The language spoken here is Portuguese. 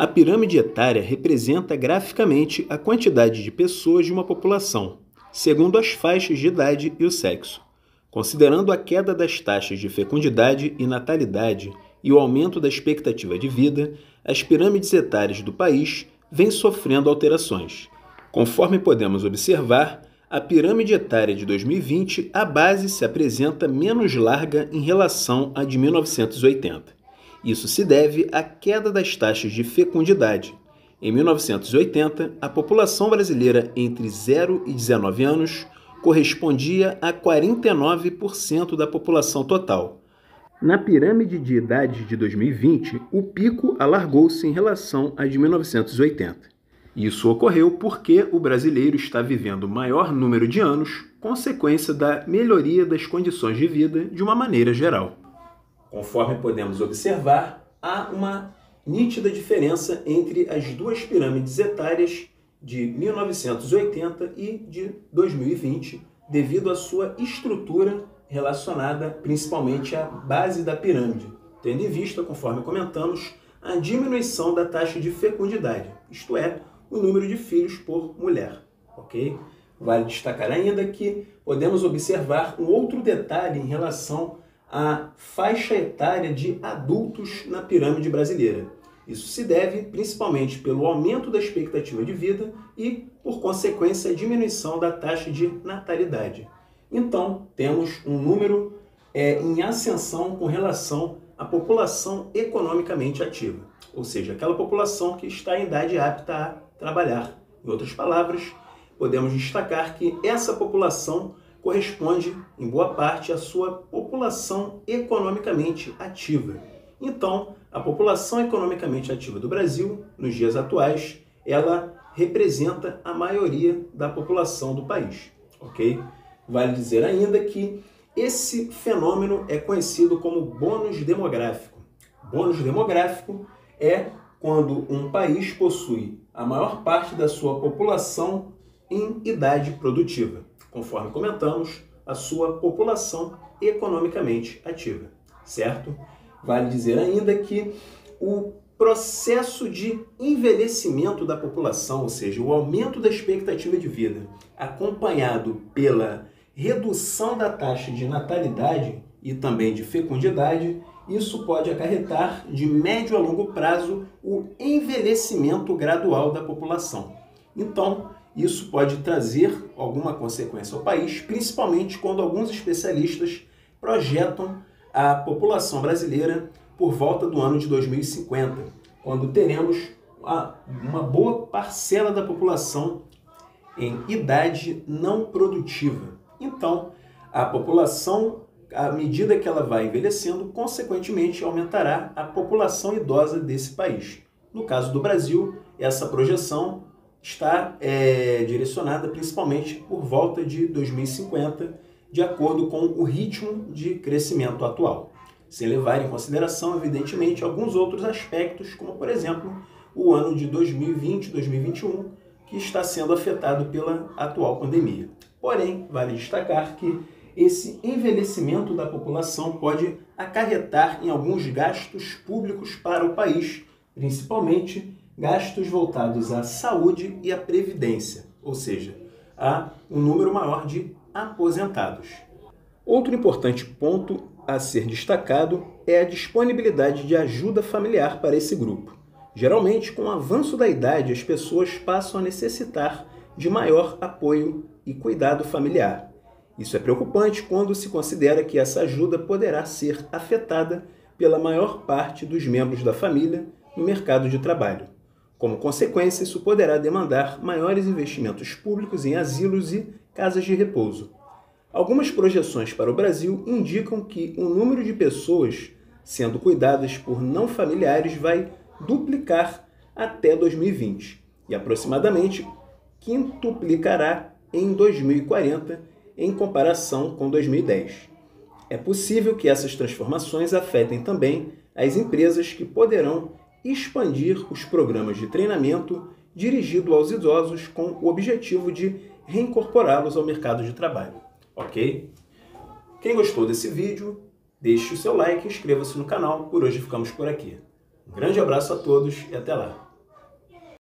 A pirâmide etária representa graficamente a quantidade de pessoas de uma população, segundo as faixas de idade e o sexo. Considerando a queda das taxas de fecundidade e natalidade e o aumento da expectativa de vida, as pirâmides etárias do país vêm sofrendo alterações. Conforme podemos observar, a pirâmide etária de 2020, a base se apresenta menos larga em relação à de 1980. Isso se deve à queda das taxas de fecundidade. Em 1980, a população brasileira entre 0 e 19 anos correspondia a 49% da população total. Na pirâmide de idades de 2020, o pico alargou-se em relação à de 1980. Isso ocorreu porque o brasileiro está vivendo maior número de anos, consequência da melhoria das condições de vida de uma maneira geral. Conforme podemos observar, há uma nítida diferença entre as duas pirâmides etárias de 1980 e de 2020, devido à sua estrutura relacionada principalmente à base da pirâmide, tendo em vista, conforme comentamos, a diminuição da taxa de fecundidade, isto é, o número de filhos por mulher, ok? Vale destacar ainda que podemos observar um outro detalhe em relação à faixa etária de adultos na pirâmide brasileira. Isso se deve principalmente pelo aumento da expectativa de vida e, por consequência, a diminuição da taxa de natalidade. Então, temos um número em ascensão com relação à população economicamente ativa, ou seja, aquela população que está em idade apta a trabalhar. Em outras palavras, podemos destacar que essa população corresponde, em boa parte, à sua população economicamente ativa. Então, a população economicamente ativa do Brasil, nos dias atuais, ela representa a maioria da população do país, ok? Vale dizer ainda que esse fenômeno é conhecido como bônus demográfico. Bônus demográfico é quando um país possui a maior parte da sua população em idade produtiva, conforme comentamos, a sua população economicamente ativa, certo? Vale dizer ainda que o processo de envelhecimento da população, ou seja, o aumento da expectativa de vida, acompanhado pela redução da taxa de natalidade e também de fecundidade, isso pode acarretar de médio a longo prazo o envelhecimento gradual da população. Então, isso pode trazer alguma consequência ao país, principalmente quando alguns especialistas projetam a população brasileira por volta do ano de 2050, quando teremos uma boa parcela da população em idade não produtiva. Então, a população, à medida que ela vai envelhecendo, consequentemente aumentará a população idosa desse país. No caso do Brasil, essa projeção está direcionada principalmente por volta de 2050, de acordo com o ritmo de crescimento atual, sem levar em consideração, evidentemente, alguns outros aspectos, como, por exemplo, o ano de 2020, 2021, que está sendo afetado pela atual pandemia. Porém, vale destacar que esse envelhecimento da população pode acarretar em alguns gastos públicos para o país, principalmente gastos voltados à saúde e à previdência, ou seja, há um número maior de aposentados. Outro importante ponto a ser destacado é a disponibilidade de ajuda familiar para esse grupo. Geralmente, com o avanço da idade, as pessoas passam a necessitar de maior apoio e cuidado familiar. Isso é preocupante quando se considera que essa ajuda poderá ser afetada pela maior parte dos membros da família no mercado de trabalho. Como consequência, isso poderá demandar maiores investimentos públicos em asilos e casas de repouso. Algumas projeções para o Brasil indicam que o número de pessoas sendo cuidadas por não familiares vai duplicar até 2020 e aproximadamente quintuplicará em 2040 em comparação com 2010. É possível que essas transformações afetem também as empresas que poderão expandir os programas de treinamento dirigido aos idosos com o objetivo de reincorporá-los ao mercado de trabalho. Ok? Quem gostou desse vídeo, deixe o seu like e inscreva-se no canal. Por hoje ficamos por aqui. Um grande abraço a todos e até lá!